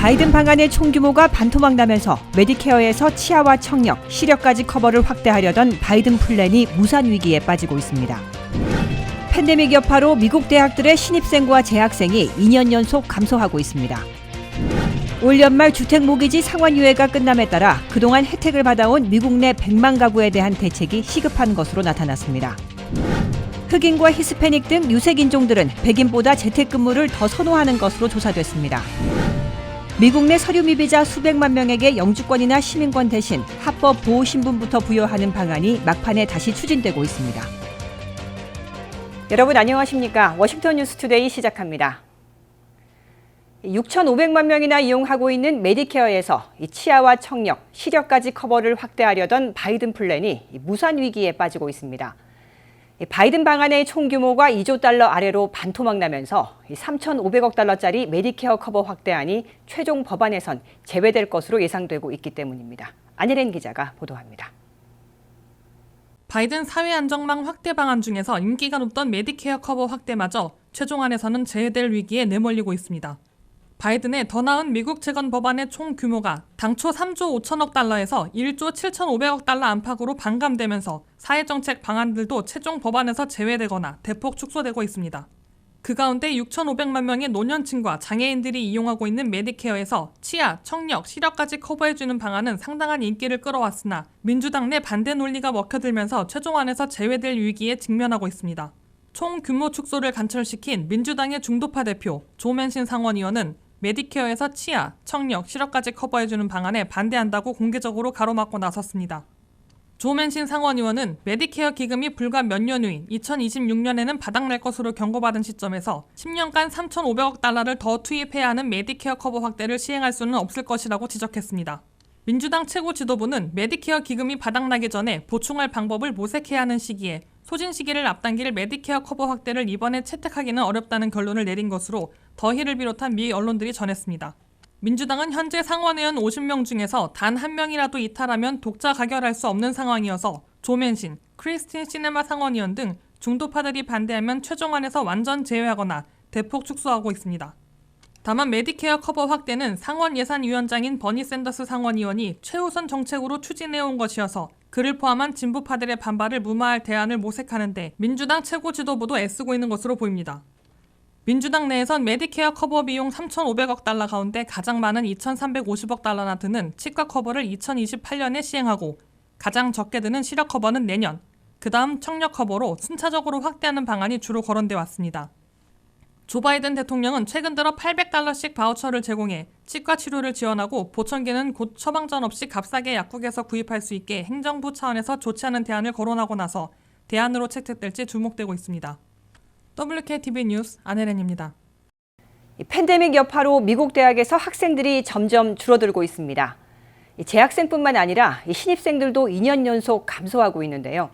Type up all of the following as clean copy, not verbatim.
바이든 방안의 총규모가 반토막 나면서 메디케어에서 치아와 청력, 시력까지 커버를 확대하려던 바이든 플랜이 무산 위기에 빠지고 있습니다. 팬데믹 여파로 미국 대학들의 신입생과 재학생이 2년 연속 감소하고 있습니다. 올 연말 주택모기지 상환 유예가 끝남에 따라 그동안 혜택을 받아온 미국 내 100만 가구에 대한 대책이 시급한 것으로 나타났습니다. 흑인과 히스패닉 등 유색인종들은 백인보다 재택근무를 더 선호하는 것으로 조사됐습니다. 미국 내 서류 미비자 수백만 명에게 영주권이나 시민권 대신 합법 보호신분부터 부여하는 방안이 막판에 다시 추진되고 있습니다. 여러분 안녕하십니까? 워싱턴 뉴스투데이 시작합니다. 6,500만 명이나 이용하고 있는 메디케어에서 치아와 청력, 시력까지 커버를 확대하려던 바이든 플랜이 무산 위기에 빠지고 있습니다. 바이든 방안의 총규모가 2조 달러 아래로 반토막 나면서 3,500억 달러짜리 메디케어 커버 확대안이 최종 법안에선 제외될 것으로 예상되고 있기 때문입니다. 안혜린 기자가 보도합니다. 바이든 사회안정망 확대 방안 중에서 인기가 높던 메디케어 커버 확대마저 최종안에서는 제외될 위기에 내몰리고 있습니다. 바이든의 더 나은 미국 재건 법안의 총 규모가 당초 3조 5천억 달러에서 1조 7,500억 달러 안팎으로 반감되면서 사회정책 방안들도 최종 법안에서 제외되거나 대폭 축소되고 있습니다. 그 가운데 6,500만 명의 노년층과 장애인들이 이용하고 있는 메디케어에서 치아, 청력, 시력까지 커버해주는 방안은 상당한 인기를 끌어왔으나 민주당 내 반대 논리가 먹혀들면서 최종안에서 제외될 위기에 직면하고 있습니다. 총 규모 축소를 관철시킨 민주당의 중도파 대표 조맨신 상원의원은 메디케어에서 치아, 청력, 시력까지 커버해주는 방안에 반대한다고 공개적으로 가로막고 나섰습니다. 조맨신 상원의원은 메디케어 기금이 불과 몇 년 후인 2026년에는 바닥날 것으로 경고받은 시점에서 10년간 3,500억 달러를 더 투입해야 하는 메디케어 커버 확대를 시행할 수는 없을 것이라고 지적했습니다. 민주당 최고 지도부는 메디케어 기금이 바닥나기 전에 보충할 방법을 모색해야 하는 시기에 소진 시기를 앞당길 메디케어 커버 확대를 이번에 채택하기는 어렵다는 결론을 내린 것으로 더힐을 비롯한 미 언론들이 전했습니다. 민주당은 현재 상원의원 50명 중에서 단 한 명이라도 이탈하면 독자 가결할 수 없는 상황이어서 조맨신, 크리스틴 시네마 상원의원 등 중도파들이 반대하면 최종안에서 완전 제외하거나 대폭 축소하고 있습니다. 다만 메디케어 커버 확대는 상원 예산위원장인 버니 샌더스 상원의원이 최우선 정책으로 추진해온 것이어서 그를 포함한 진보파들의 반발을 무마할 대안을 모색하는데 민주당 최고 지도부도 애쓰고 있는 것으로 보입니다. 민주당 내에선 메디케어 커버 비용 3,500억 달러 가운데 가장 많은 2,350억 달러나 드는 치과 커버를 2028년에 시행하고 가장 적게 드는 시력 커버는 내년, 그 다음 청력 커버로 순차적으로 확대하는 방안이 주로 거론돼 왔습니다. 조 바이든 대통령은 최근 들어 800달러씩 바우처를 제공해 치과 치료를 지원하고 보청기는 곧 처방전 없이 값싸게 약국에서 구입할 수 있게 행정부 차원에서 조치하는 대안을 거론하고 나서 대안으로 채택될지 주목되고 있습니다. WKTV 뉴스 안혜린입니다. 팬데믹 여파로 미국 대학에서 학생들이 점점 줄어들고 있습니다. 재학생뿐만 아니라 신입생들도 2년 연속 감소하고 있는데요.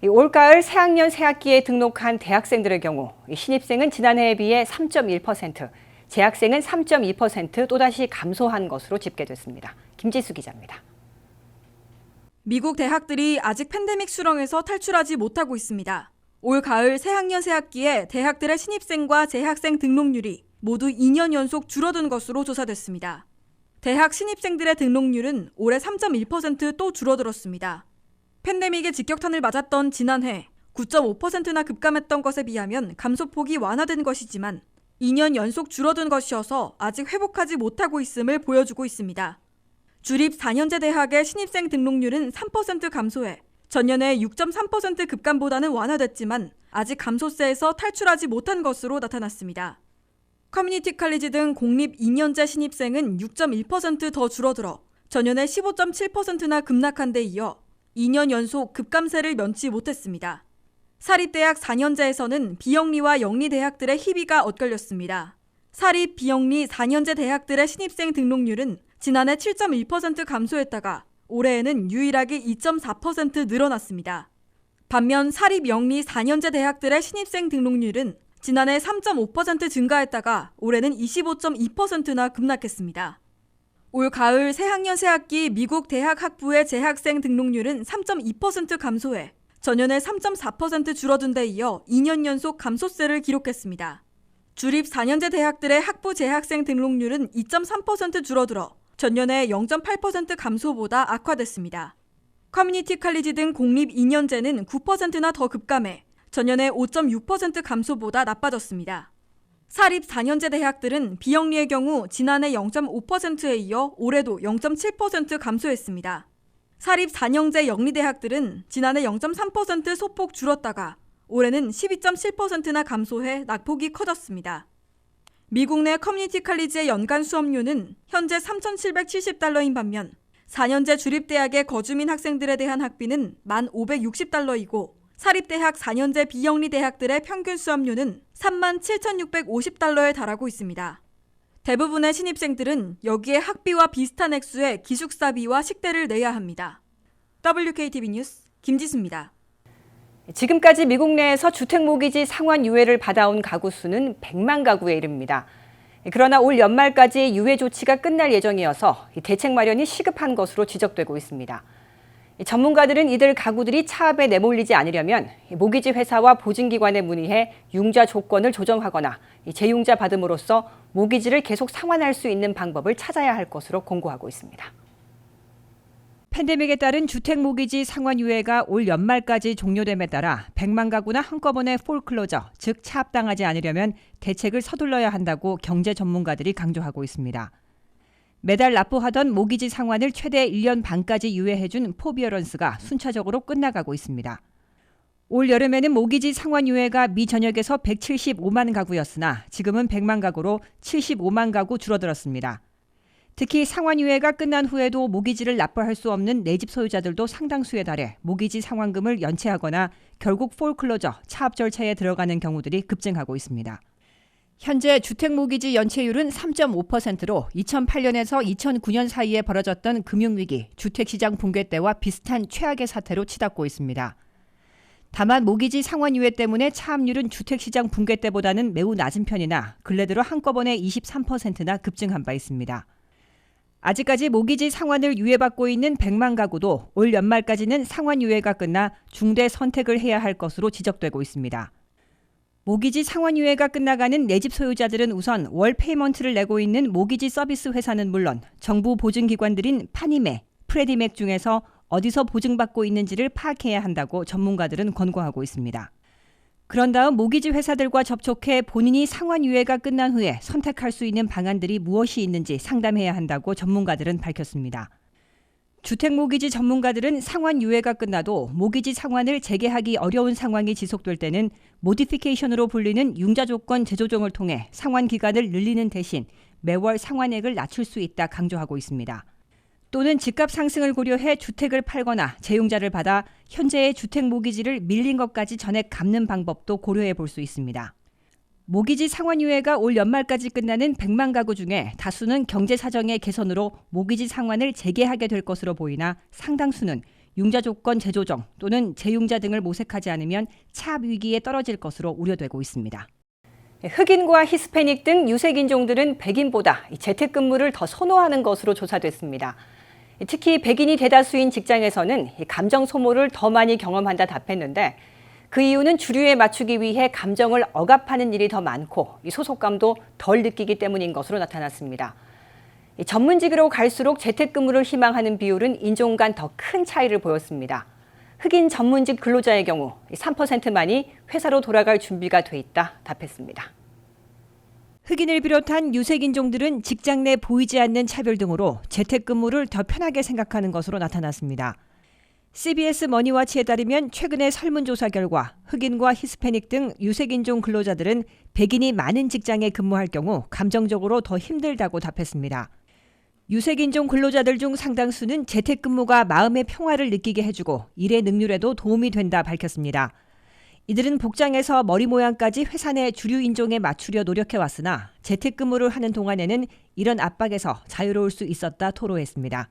올가을 새학년 새학기에 등록한 대학생들의 경우 신입생은 지난해에 비해 3.1%, 재학생은 3.2% 또다시 감소한 것으로 집계됐습니다. 김지수 기자입니다. 미국 대학들이 아직 팬데믹 수렁에서 탈출하지 못하고 있습니다. 올 가을 새학년 새학기에 대학들의 신입생과 재학생 등록률이 모두 2년 연속 줄어든 것으로 조사됐습니다. 대학 신입생들의 등록률은 올해 3.1% 줄어들었습니다. 팬데믹의 직격탄을 맞았던 지난해 9.5%나 급감했던 것에 비하면 감소폭이 완화된 것이지만 2년 연속 줄어든 것이어서 아직 회복하지 못하고 있음을 보여주고 있습니다. 주립 4년제 대학의 신입생 등록률은 3% 감소해 전년의 6.3% 급감보다는 완화됐지만 아직 감소세에서 탈출하지 못한 것으로 나타났습니다. 커뮤니티 칼리지 등 공립 2년제 신입생은 6.1% 더 줄어들어 전년의 15.7%나 급락한 데 이어 2년 연속 급감세를 면치 못했습니다. 사립대학 4년제에서는 비영리와 영리대학들의 희비가 엇갈렸습니다. 사립, 비영리 4년제 대학들의 신입생 등록률은 지난해 7.1% 감소했다가 올해에는 유일하게 2.4% 늘어났습니다. 반면 사립, 영리 4년제 대학들의 신입생 등록률은 지난해 3.5% 증가했다가 올해는 25.2%나 급락했습니다. 올 가을 새학년 새학기 미국 대학 학부의 재학생 등록률은 3.2% 감소해 전년의 3.4% 줄어든 데 이어 2년 연속 감소세를 기록했습니다. 주립 4년제 대학들의 학부 재학생 등록률은 2.3% 줄어들어 전년의 0.8% 감소보다 악화됐습니다. 커뮤니티 칼리지 등 공립 2년제는 9%나 더 급감해 전년의 5.6% 감소보다 나빠졌습니다. 사립 4년제 대학들은 비영리의 경우 지난해 0.5%에 이어 올해도 0.7% 감소했습니다. 사립 4년제 영리대학들은 지난해 0.3% 소폭 줄었다가 올해는 12.7%나 감소해 낙폭이 커졌습니다. 미국 내 커뮤니티 칼리지의 연간 수업료는 현재 $3,770인 반면 4년제 주립대학의 거주민 학생들에 대한 학비는 $1,560이고 사립대학 4년제 비영리 대학들의 평균 수업료는 $37,650에 달하고 있습니다. 대부분의 신입생들은 여기에 학비와 비슷한 액수의 기숙사비와 식대를 내야 합니다. WKTV 뉴스 김지수입니다. 지금까지 미국 내에서 주택모기지 상환 유예를 받아온 가구 수는 100만 가구에 이릅니다. 그러나 올 연말까지 유예 조치가 끝날 예정이어서 대책 마련이 시급한 것으로 지적되고 있습니다. 전문가들은 이들 가구들이 차압에 내몰리지 않으려면 모기지 회사와 보증기관에 문의해 융자 조건을 조정하거나 재융자 받음으로써 모기지를 계속 상환할 수 있는 방법을 찾아야 할 것으로 권고하고 있습니다. 팬데믹에 따른 주택 모기지 상환 유예가 올 연말까지 종료됨에 따라 100만 가구나 한꺼번에 폴클로저, 즉 차압당하지 않으려면 대책을 서둘러야 한다고 경제 전문가들이 강조하고 있습니다. 매달 납부하던 모기지 상환을 최대 1년 반까지 유예해준 포비어런스가 순차적으로 끝나가고 있습니다. 올 여름에는 모기지 상환 유예가 미 전역에서 175만 가구였으나 지금은 100만 가구로 75만 가구 줄어들었습니다. 특히 상환 유예가 끝난 후에도 모기지를 납부할 수 없는 내 집 소유자들도 상당수에 달해 모기지 상환금을 연체하거나 결국 폴클로저, 차압 절차에 들어가는 경우들이 급증하고 있습니다. 현재 주택모기지 연체율은 3.5%로 2008년에서 2009년 사이에 벌어졌던 금융위기, 주택시장 붕괴 때와 비슷한 최악의 사태로 치닫고 있습니다. 다만 모기지 상환 유예 때문에 차압률은 주택시장 붕괴 때보다는 매우 낮은 편이나 근래 들어 한꺼번에 23%나 급증한 바 있습니다. 아직까지 모기지 상환을 유예받고 있는 100만 가구도 올 연말까지는 상환 유예가 끝나 중대 선택을 해야 할 것으로 지적되고 있습니다. 모기지 상환 유예가 끝나가는 내 집 소유자들은 우선 월 페이먼트를 내고 있는 모기지 서비스 회사는 물론 정부 보증기관들인 파니맥, 프레디맥 중에서 어디서 보증받고 있는지를 파악해야 한다고 전문가들은 권고하고 있습니다. 그런 다음 모기지 회사들과 접촉해 본인이 상환 유예가 끝난 후에 선택할 수 있는 방안들이 무엇이 있는지 상담해야 한다고 전문가들은 밝혔습니다. 주택모기지 전문가들은 상환 유예가 끝나도 모기지 상환을 재개하기 어려운 상황이 지속될 때는 모디피케이션으로 불리는 융자 조건 재조정을 통해 상환 기간을 늘리는 대신 매월 상환액을 낮출 수 있다 강조하고 있습니다. 또는 집값 상승을 고려해 주택을 팔거나 재융자를 받아 현재의 주택 모기지를 밀린 것까지 전액 갚는 방법도 고려해 볼 수 있습니다. 모기지 상환 유예가 올 연말까지 끝나는 100만 가구 중에 다수는 경제 사정의 개선으로 모기지 상환을 재개하게 될 것으로 보이나 상당수는 융자 조건 재조정 또는 재융자 등을 모색하지 않으면 차압 위기에 떨어질 것으로 우려되고 있습니다. 흑인과 히스패닉 등 유색인종들은 백인보다 재택근무를 더 선호하는 것으로 조사됐습니다. 특히 백인이 대다수인 직장에서는 감정 소모를 더 많이 경험한다 답했는데 그 이유는 주류에 맞추기 위해 감정을 억압하는 일이 더 많고 소속감도 덜 느끼기 때문인 것으로 나타났습니다. 전문직으로 갈수록 재택근무를 희망하는 비율은 인종 간 더 큰 차이를 보였습니다. 흑인 전문직 근로자의 경우 3%만이 회사로 돌아갈 준비가 돼 있다 답했습니다. 흑인을 비롯한 유색인종들은 직장 내 보이지 않는 차별 등으로 재택근무를 더 편하게 생각하는 것으로 나타났습니다. CBS 머니와치에 따르면 최근의 설문조사 결과 흑인과 히스패닉 등 유색인종 근로자들은 백인이 많은 직장에 근무할 경우 감정적으로 더 힘들다고 답했습니다. 유색인종 근로자들 중 상당수는 재택근무가 마음의 평화를 느끼게 해주고 일의 능률에도 도움이 된다 밝혔습니다. 이들은 복장에서 머리 모양까지 회사 내 주류 인종에 맞추려 노력해왔으나 재택근무를 하는 동안에는 이런 압박에서 자유로울 수 있었다 토로했습니다.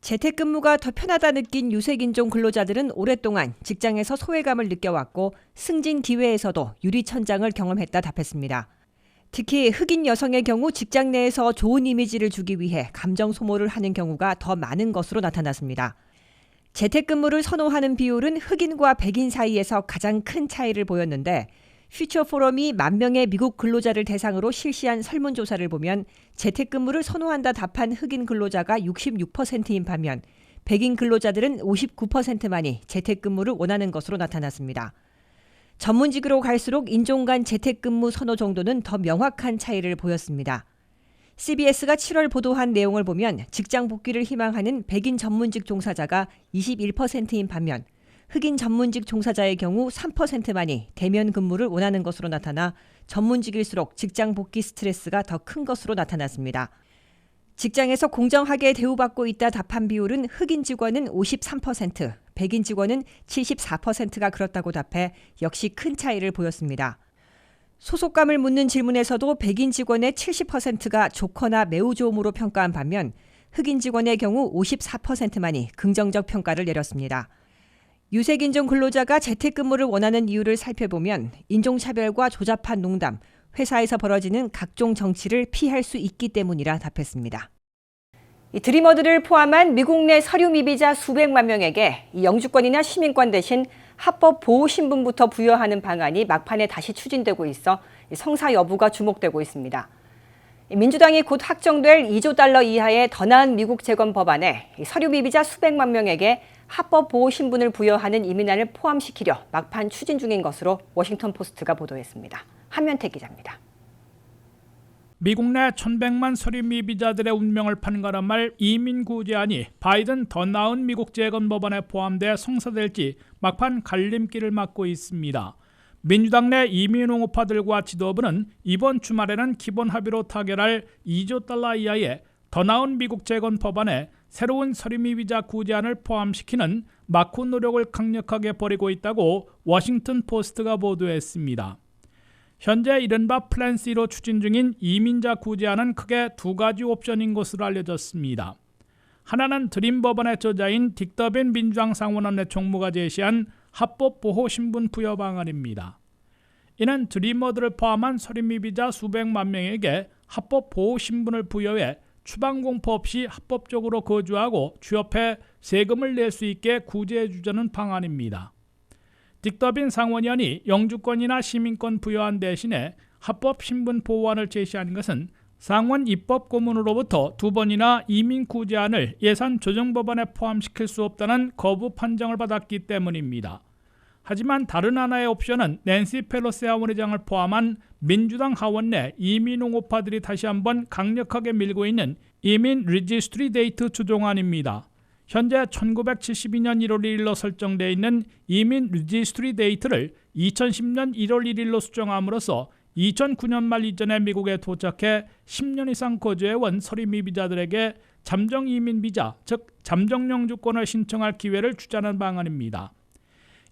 재택근무가 더 편하다 느낀 유색인종 근로자들은 오랫동안 직장에서 소외감을 느껴왔고 승진 기회에서도 유리천장을 경험했다 답했습니다. 특히 흑인 여성의 경우 직장 내에서 좋은 이미지를 주기 위해 감정 소모를 하는 경우가 더 많은 것으로 나타났습니다. 재택근무를 선호하는 비율은 흑인과 백인 사이에서 가장 큰 차이를 보였는데 퓨처포럼이 10,000명의 미국 근로자를 대상으로 실시한 설문조사를 보면 재택근무를 선호한다 답한 흑인 근로자가 66%인 반면 백인 근로자들은 59%만이 재택근무를 원하는 것으로 나타났습니다. 전문직으로 갈수록 인종 간 재택근무 선호 정도는 더 명확한 차이를 보였습니다. CBS가 7월 보도한 내용을 보면 직장 복귀를 희망하는 백인 전문직 종사자가 21%인 반면 흑인 전문직 종사자의 경우 3%만이 대면 근무를 원하는 것으로 나타나 전문직일수록 직장 복귀 스트레스가 더 큰 것으로 나타났습니다. 직장에서 공정하게 대우받고 있다 답한 비율은 흑인 직원은 53%, 백인 직원은 74%가 그렇다고 답해 역시 큰 차이를 보였습니다. 소속감을 묻는 질문에서도 백인 직원의 70%가 좋거나 매우 좋음으로 평가한 반면 흑인 직원의 경우 54%만이 긍정적 평가를 내렸습니다. 유색인종 근로자가 재택근무를 원하는 이유를 살펴보면 인종차별과 조잡한 농담, 회사에서 벌어지는 각종 정치를 피할 수 있기 때문이라 답했습니다. 이 드리머들을 포함한 미국 내 서류 미비자 수백만 명에게 이 영주권이나 시민권 대신 합법 보호 신분부터 부여하는 방안이 막판에 다시 추진되고 있어 성사 여부가 주목되고 있습니다. 민주당이 곧 확정될 2조 달러 이하의 더 나은 미국 재건 법안에 서류 미비자 수백만 명에게 합법 보호 신분을 부여하는 이민안을 포함시키려 막판 추진 중인 것으로 워싱턴 포스트가 보도했습니다. 한면택 기자입니다. 미국 내 1,100만 서류 미비자들의 운명을 판가름할 이민 구제안이 바이든 더 나은 미국 재건 법안에 포함돼 성사될지 막판 갈림길을 막고 있습니다. 민주당 내 이민 옹호파들과 지도부는 이번 주말에는 기본 합의로 타결할 2조 달러 이하의 더 나은 미국 재건 법안에 새로운 서류 미비자 구제안을 포함시키는 막후 노력을 강력하게 벌이고 있다고 워싱턴 포스트가 보도했습니다. 현재 이른바 플랜 C로 추진 중인 이민자 구제안은 크게 두 가지 옵션인 것으로 알려졌습니다. 하나는 드림 법안의 저자인 딕 더빈 민주당 상원원내 총무가 제시한 합법 보호 신분 부여 방안입니다. 이는 드리머들을 포함한 서류 미비자 수백만 명에게 합법 보호 신분을 부여해 추방 공포 없이 합법적으로 거주하고 취업해 세금을 낼 수 있게 구제해 주자는 방안입니다. 딕 더빈 상원의원이 영주권이나 시민권 부여한 대신에 합법 신분 보호안을 제시한 것은 상원 입법 고문으로부터 두 번이나 이민 구제안을 예산 조정 법안에 포함시킬 수 없다는 거부 판정을 받았기 때문입니다. 하지만 다른 하나의 옵션은 낸시 펠로시 하원의장을 포함한 민주당 하원 내 이민 옹호파들이 다시 한번 강력하게 밀고 있는 이민 리지스트리 데이트 추종안입니다. 현재 1972년 1월 1일로 설정되어 있는 이민 리지스트리 데이트를 2010년 1월 1일로 수정함으로써 2009년 말 이전에 미국에 도착해 10년 이상 거주해온 서류 미비자들에게 잠정 이민 비자, 즉 잠정 영주권을 신청할 기회를 주자는 방안입니다.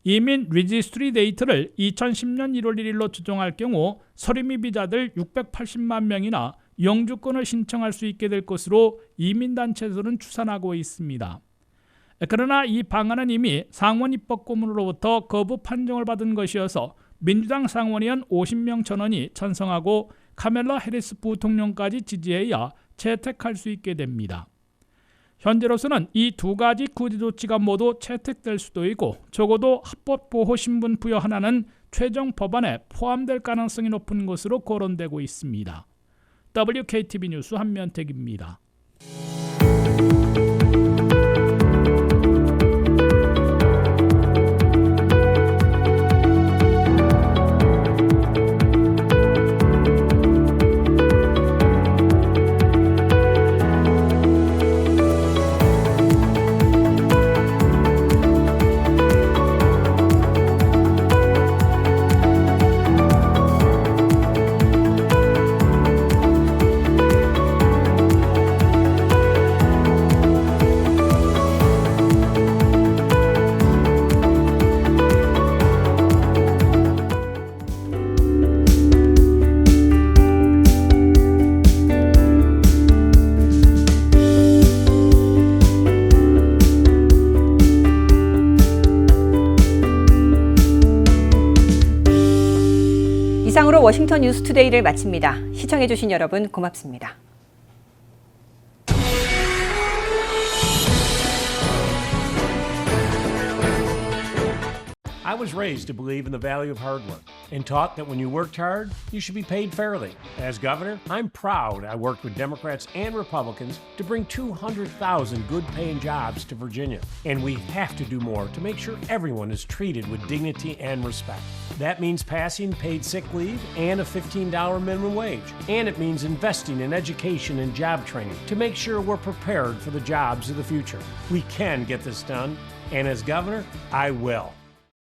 이민 리지스트리 데이트를 2010년 1월 1일로 조정할 경우 서류 미비자들 680만 명이나 영주권을 신청할 수 있게 될 것으로 이민단체에서는 추산하고 있습니다. 그러나 이 방안은 이미 상원 입법 고문으로부터 거부 판정을 받은 것이어서 민주당 상원의원 50명 전원이 찬성하고 카멜라 해리스 부통령까지 지지해야 채택할 수 있게 됩니다. 현재로서는 이 두 가지 구제 조치가 모두 채택될 수도 있고 적어도 합법 보호 신분 부여 하나는 최종 법안에 포함될 가능성이 높은 것으로 거론되고 있습니다. WKTV 뉴스 한면택입니다. 이상으로 워싱턴 뉴스투데이를 마칩니다. 시청해주신 여러분 고맙습니다. I was raised to believe in the value of hard work. and taught that when you worked hard, you should be paid fairly. As governor, I'm proud I worked with Democrats and Republicans to bring 200,000 good-paying jobs to Virginia. And we have to do more to make sure everyone is treated with dignity and respect. That means passing paid sick leave and a $15 minimum wage. And it means investing in education and job training to make sure we're prepared for the jobs of the future. We can get this done, and as governor, I will.